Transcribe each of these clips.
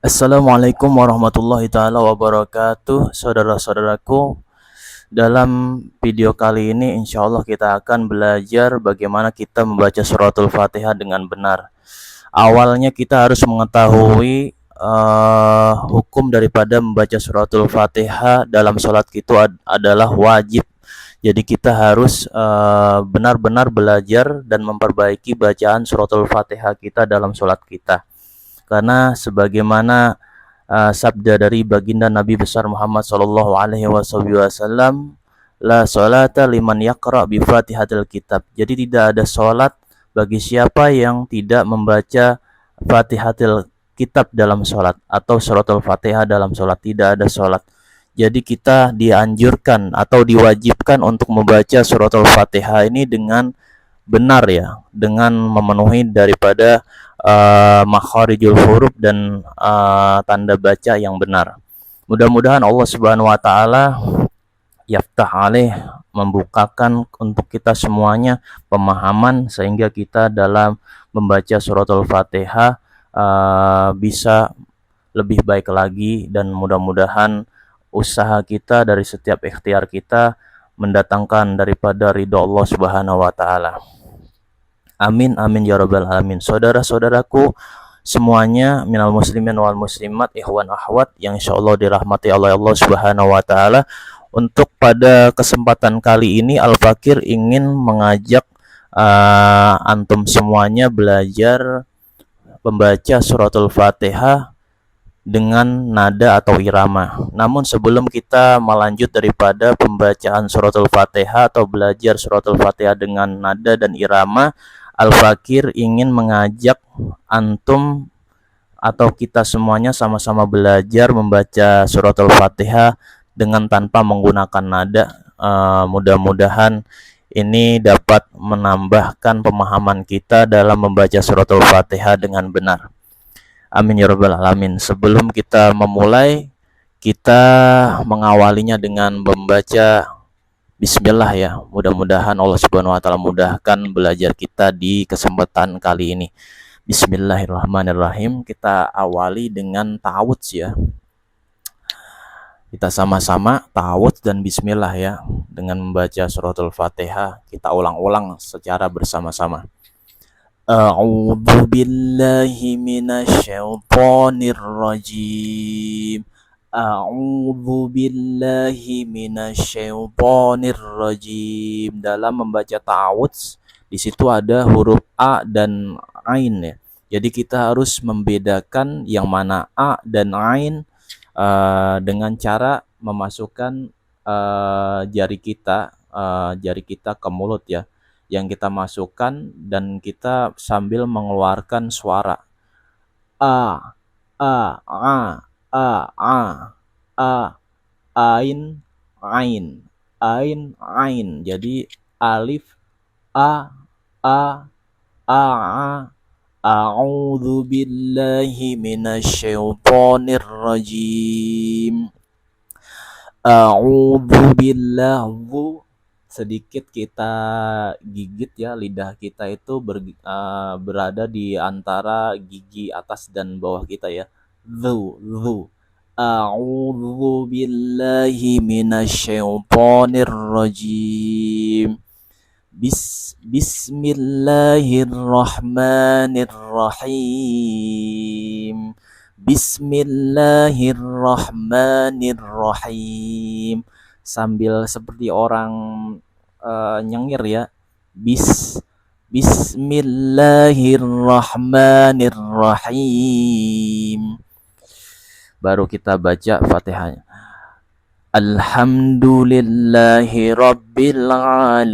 Assalamualaikum warahmatullahi taala wabarakatuh. Saudara-saudaraku, dalam video kali ini insya Allah kita akan belajar bagaimana kita membaca suratul Fatihah dengan benar. Awalnya kita harus mengetahui hukum daripada membaca suratul Fatihah dalam sholat itu adalah wajib. Jadi kita harus benar-benar belajar dan memperbaiki bacaan suratul Fatihah kita dalam sholat kita. Karena sebagaimana sabda dari baginda Nabi besar Muhammad sallallahu alaihi wasallam, la salata liman yaqra bi Fatihatil kitab. Jadi tidak ada salat bagi siapa yang tidak membaca Fatihatil kitab dalam salat atau suratul Fatihah dalam salat, tidak ada salat. Jadi kita dianjurkan atau diwajibkan untuk membaca suratul Fatihah ini dengan benar ya, dengan memenuhi daripada makharijul huruf dan tanda baca yang benar. Mudah-mudahan Allah Subhanahu wa taala yaftah alaih, membukakan untuk kita semuanya pemahaman sehingga kita dalam membaca suratul Fatihah bisa lebih baik lagi, dan mudah-mudahan usaha kita dari setiap ikhtiar kita mendatangkan daripada ridha Allah Subhanahu wa taala. Amin amin ya rabbal alamin. Saudara-saudaraku semuanya, minal muslimin wal muslimat, ikhwan akhwat yang insyaallah dirahmati oleh Allah Subhanahu wa taala. Untuk pada kesempatan kali ini Al-Fakir ingin mengajak antum semuanya belajar membaca suratul Fatihah dengan nada atau irama. Namun sebelum kita melanjut daripada pembacaan suratul Fatihah atau belajar suratul Fatihah dengan nada dan irama, Al-Fakir ingin mengajak antum atau kita semuanya sama-sama belajar membaca suratul Fatihah dengan tanpa menggunakan nada. Mudah-mudahan ini dapat menambahkan pemahaman kita dalam membaca suratul Fatihah dengan benar. Amin ya rabbal alamin. Sebelum kita memulai, kita mengawalinya dengan membaca Bismillah ya. Mudah-mudahan Allah Subhanahu wa taala mudahkan belajar kita di kesempatan kali ini. Bismillahirrahmanirrahim. Kita awali dengan ta'awudz ya. Kita sama-sama ta'awudz dan bismillah ya. Dengan membaca suratul Fatihah, kita ulang-ulang secara bersama-sama. A'udzu billahi minasyaitonir rajim. A'udzu billahi minasyaitonir rajim. Dalam membaca ta'awudz, di situ ada huruf a dan ain ya. Jadi kita harus membedakan yang mana a dan ain dengan cara memasukkan jari kita ke mulut ya. Yang kita masukkan dan kita sambil mengeluarkan suara a, a, ain, ain. Jadi alif, a, a'udzu billahi minasyaitonir rajim. A'udzu billahi, sedikit kita gigit ya, lidah kita itu berada di antara gigi atas dan bawah kita ya. Zu. A'udzu billahi minasyaitonir rajim. Bismillahirrahmanirrahim. Bismillahirrahmanirrahim. Sambil seperti orang nyengir ya. Bismillahirrahmanirrahim. Baru kita baca Fatihahnya. Alhamdulillahi rabbil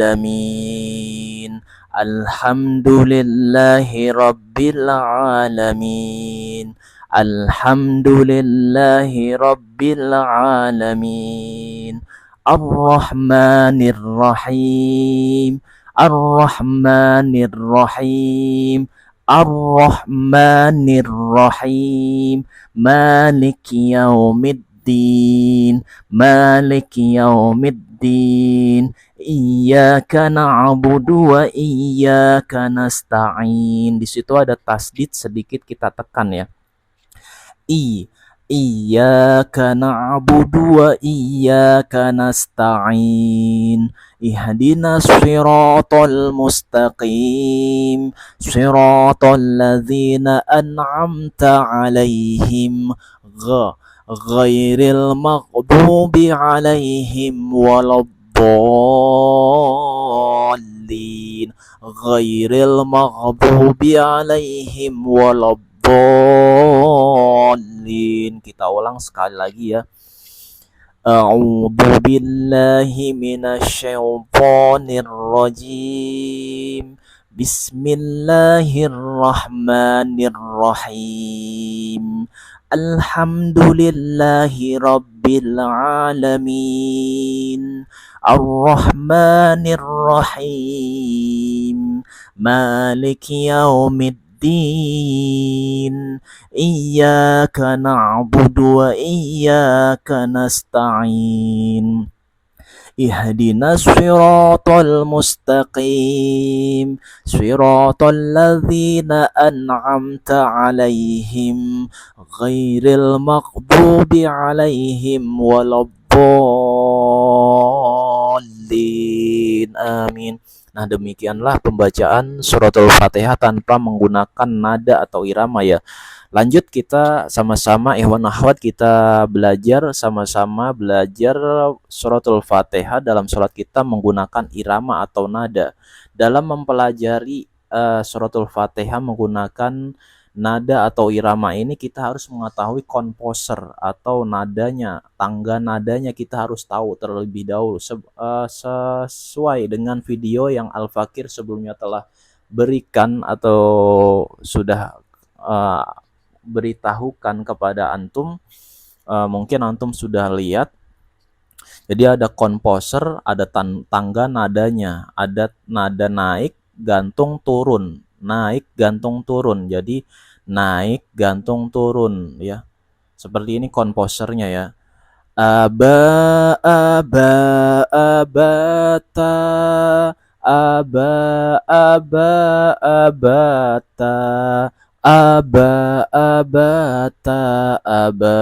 alamin. Alhamdulillahi rabbil alamin. Alhamdulillahi rabbil alamin. Ar-Rahmanir Rahim. Ar-Rahmanir Rahim. Ar-Rahmanir Rahim. Maliki yaumiddin. الدين مالك يوم الدين إياك نعبد وإياك نستعين. Di situ ada tasdid sedikit, kita tekan ya. Iyyaka na'budu wa iyyaka nasta'in. Ihdinas siratal mustaqim. Siratal ladzina an'amta 'alaihim ghairil maghdubi 'alaihim waladdallin. Ghairil maghdubi 'alaihim waladdallin. Kita ulang sekali lagi ya. A'udzu billahi minasyaitonir rajim. Bismillahirrahmanirrahim. Alhamdulillahi rabbil alamin. Ar-Rahmanir Rahim. Maliki yaumiddin. Iyyaka na'budu wa iyyaka nasta'in. Ihdinas siratal mustaqim. Siratal ladzina an'amta 'alaihim ghairil maghdubi 'alaihim waladdallin. Amin. Nah, demikianlah pembacaan suratul Fatihah tanpa menggunakan nada atau irama ya. Lanjut kita sama-sama ikhwan akhwat, kita sama-sama belajar suratul Fatihah dalam sholat kita menggunakan irama atau nada. Dalam mempelajari suratul Fatihah menggunakan nada atau irama ini, kita harus mengetahui komposer atau nadanya, tangga nadanya kita harus tahu terlebih dahulu sesuai dengan video yang Al-Fakir sebelumnya telah berikan atau sudah beritahukan kepada antum. Mungkin antum sudah lihat. Jadi ada komposer, ada tangga nadanya, ada nada naik, gantung, turun, naik, gantung, turun. Jadi naik, gantung, turun ya. Seperti ini komposernya ya. Aba abata, aba abata, aba abata, aba.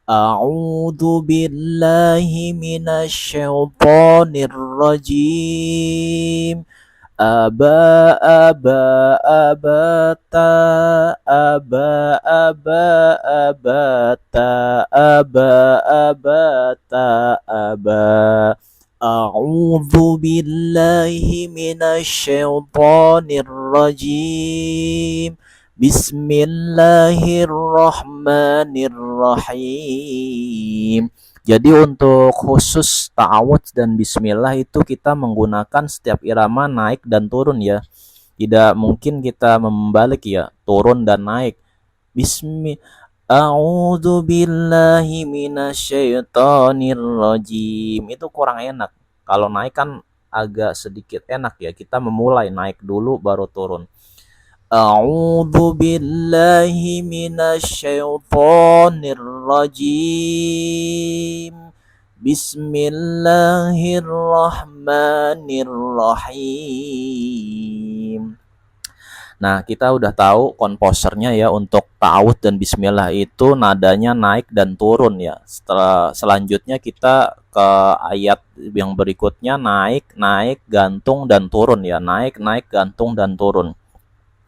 A'udzu billahi minasyaitonir rajim. Aba abata, aba abata, aba abata, aba. A'udzu billahi minasyaitonir rajim. Bismillahirrahmanirrahim. Jadi untuk khusus ta'awudz dan bismillah itu kita menggunakan setiap irama naik dan turun ya. Tidak mungkin kita membalik ya, turun dan naik. A'udzu billahi minasyaitonir rajim. Itu kurang enak. Kalau naik kan agak sedikit enak ya. Kita memulai naik dulu baru turun. A'udzu billahi minasyaitonir rajim. Bismillahirrahmanirrahim. Nah, kita udah tahu komposernya ya. Untuk ta'awudz dan bismillah itu nadanya naik dan turun ya. Selanjutnya kita ke ayat yang berikutnya, naik, gantung dan turun ya. Naik, gantung dan turun.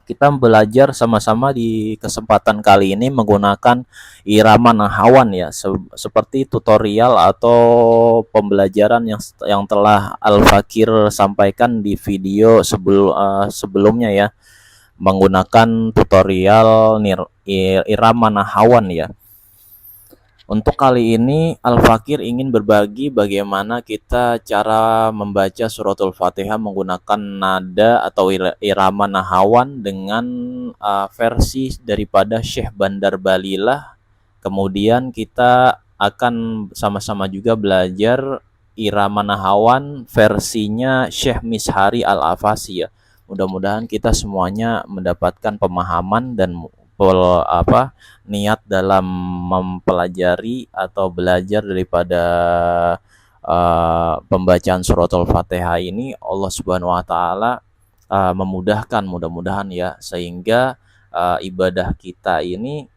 Kita belajar sama-sama di kesempatan kali ini menggunakan irama nahawan ya, seperti tutorial atau pembelajaran yang telah Al-Fakir sampaikan di video sebelumnya ya, menggunakan tutorial irama nahawan ya. Untuk kali ini Al-Fakir ingin berbagi bagaimana kita cara membaca suratul Fatihah menggunakan nada atau irama nahawan dengan versi daripada Syekh Bandar Balilah. Kemudian kita akan sama-sama juga belajar irama nahawan versinya Syekh Mishari Al-Afasi ya. Mudah-mudahan kita semuanya mendapatkan pemahaman dan niat dalam mempelajari atau belajar daripada pembacaan suratul Fatihah ini, Allah Subhanahu wa taala memudahkan, mudah-mudahan ya, sehingga ibadah kita ini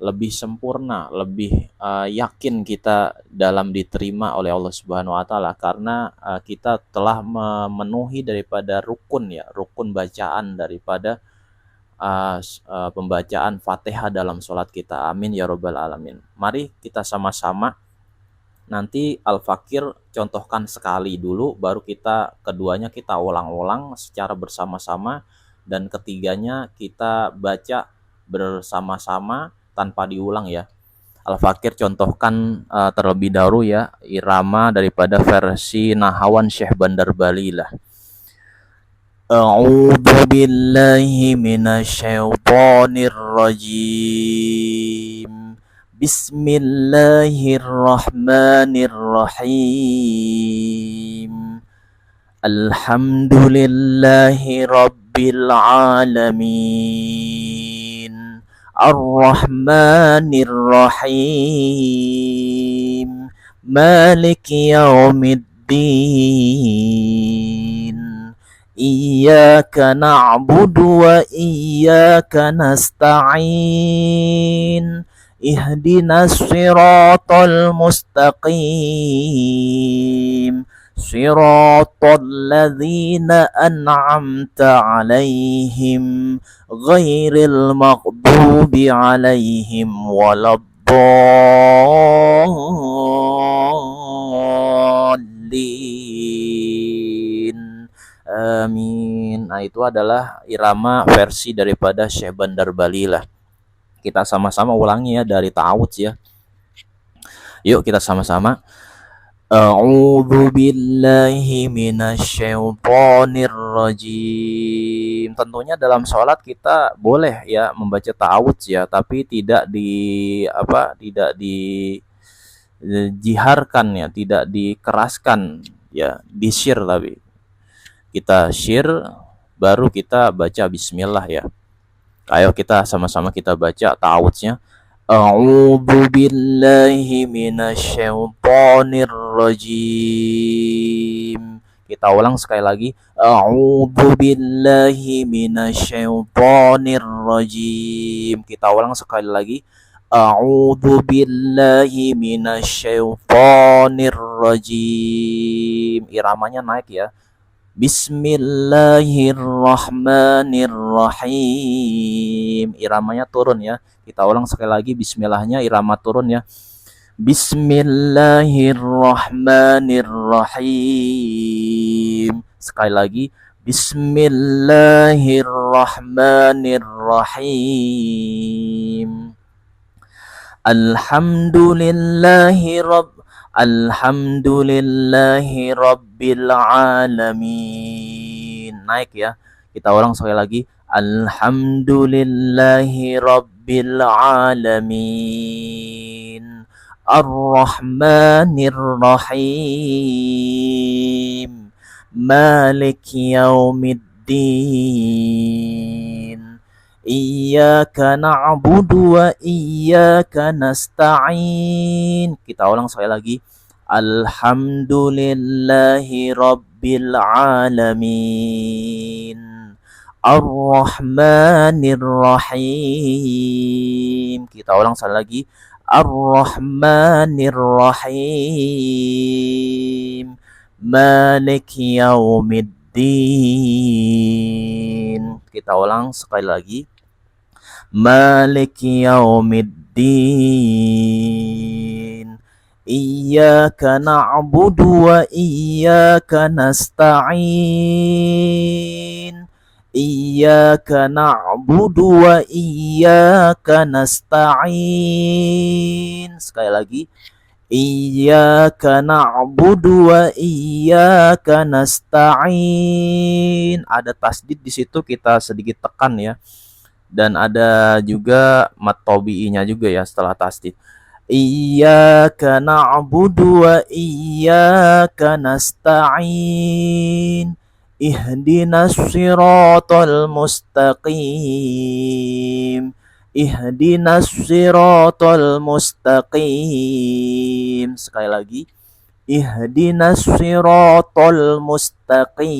lebih sempurna, lebih yakin kita dalam diterima oleh Allah Subhanahu wa taala, karena kita telah memenuhi daripada rukun ya, rukun bacaan daripada pembacaan Fatihah dalam sholat kita. Amin ya robbal alamin. Mari kita sama-sama nanti Al-Fakir contohkan sekali dulu, baru keduanya kita ulang-ulang secara bersama-sama, dan ketiganya kita baca bersama-sama tanpa diulang ya. Al-Fakir contohkan terlebih dahulu ya, irama daripada versi Nahawan Syekh Bandar Bali lah. A'udzu billahi minasyaitonir rajim. Bismillahirrahmanirrahim. Alhamdulillahi rabbil alamin. Ar-Rahmanir-Rahim. Maliki yaumiddin. Iyyaka na'budu wa iyyaka nasta'in. Ihdinas siratal mustaqim. Siratal ladzina an'amta 'alaihim ghairil maghdubi 'alaihim waladdallin. Amin. Nah, itu adalah irama versi daripada Syekh Bandar Bali lah. Kita sama-sama ulangi ya dari ta'awudz ya. Yuk kita sama-sama. A'udzu billahi minasyaitonir rajim. Tentunya dalam sholat kita boleh ya membaca ta'awudz ya, tapi tidak dijiharkan ya, tidak dikeraskan ya, disyir, tapi kita syir baru kita baca bismillah ya. Ayo kita sama-sama kita baca ta'awudznya. A'udzu billahi minasyaitonir rajim. Kita ulang sekali lagi. A'udzu billahi minasyaitonir rajim. Kita ulang sekali lagi. A'udzu billahi minasyaitonir rajim. Iramanya naik ya. Bismillahirrahmanirrahim. Iramanya turun ya. Kita ulang sekali lagi, bismillahnya irama turun ya. Bismillahirrahmanirrahim. Sekali lagi, bismillahirrahmanirrahim. Alhamdulillahi rabbil alamin. Naik ya. Kita ulang sekali lagi. Alhamdulillahi rabbil alamin. Ar-Rahmanir Rahim. Maliki yaumiddin. Iyyaka na'budu wa iyyaka nasta'in. Kita ulang sekali lagi. Alhamdulillahi rabbil alamin. Ar-Rahmanir Rahim. Kita ulang sekali lagi. Ar-Rahmanir Rahim. Maliki yaumiddin. Kita ulang sekali lagi. Maliki yaumiddin. Iyyaka na'budu wa iyyaka nasta'in. Iyyaka na'budu wa iyyaka nasta'in. Sekali lagi. Iyyaka na'budu wa iyyaka nasta'in. Ada tasdid di situ, kita sedikit tekan ya. Dan ada juga mat tabi'inya juga ya setelah tasdid. Iyyaka na'budu wa iyyaka nasta'in. Ihdinas siratal mustaqim. Ihdinas siratal mustaqim. Sekali lagi. Ihdinas siratal mustaqim.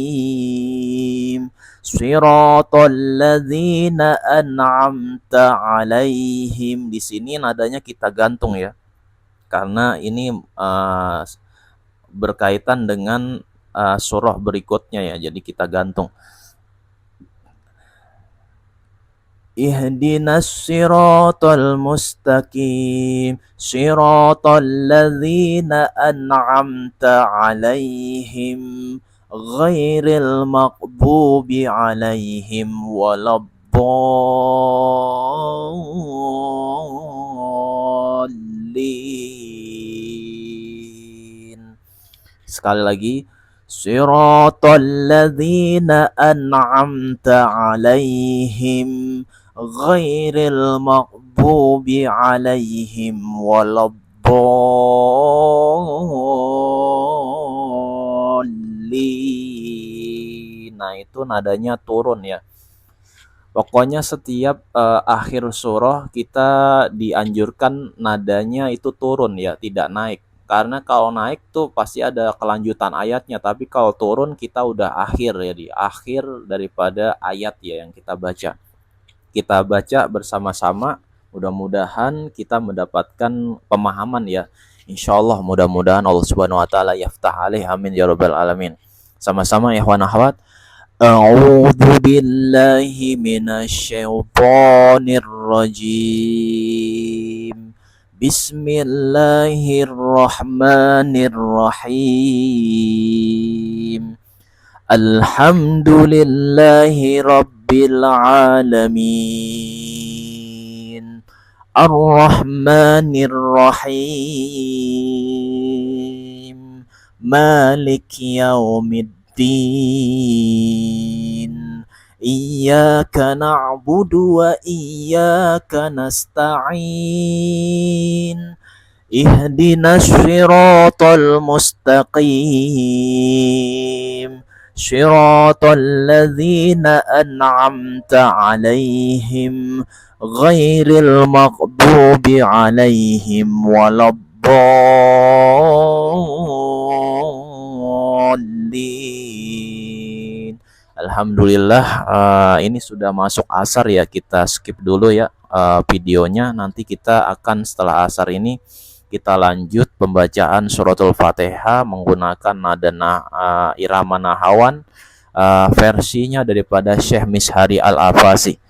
Siratal ladzina an'amta alaihim. Di sini nadanya kita gantung ya. Karena ini berkaitan dengan surah berikutnya ya. Jadi kita gantung. Ihdinas siratal mustaqim. Siratal ladzina an'amta alaihim. Ghairil maghdubi alaihim waladdallin. Sekali lagi. Siratal ladzina an'amta alaihim ghairil maghdubi alaihim waladdallin. Nah, itu nadanya turun ya. Pokoknya setiap akhir surah kita dianjurkan nadanya itu turun ya, tidak naik. Karena kalau naik tuh pasti ada kelanjutan ayatnya, tapi kalau turun kita udah akhir ya, di akhir daripada ayat ya yang kita baca. Kita baca bersama-sama, mudah-mudahan kita mendapatkan pemahaman ya. Insyaallah mudah-mudahan Allah Subhanahu wa taala yaftah alaih, amin ya rabbal alamin. Sama-sama ya ikhwan akhwat. A'udzu billahi minasy syaithanir rajim. Bismillahirrahmanirrahim. Alhamdulillahi rabbil alamin. Ar-Rahmanir Rahim. Maliki yaumiddin. Iyyaka na'budu wa iyyaka nasta'in. Ihdinas siratal mustaqim. Siratal ladzina an'amta alaihim ghairil maghdubi alaihim waladdallin. Alhamdulillah, ini sudah masuk asar ya, kita skip dulu ya videonya. Nanti kita akan setelah asar ini kita lanjut pembacaan suratul Fatihah menggunakan nada irama nahawan versinya daripada Syekh Mishari Al-Afasi.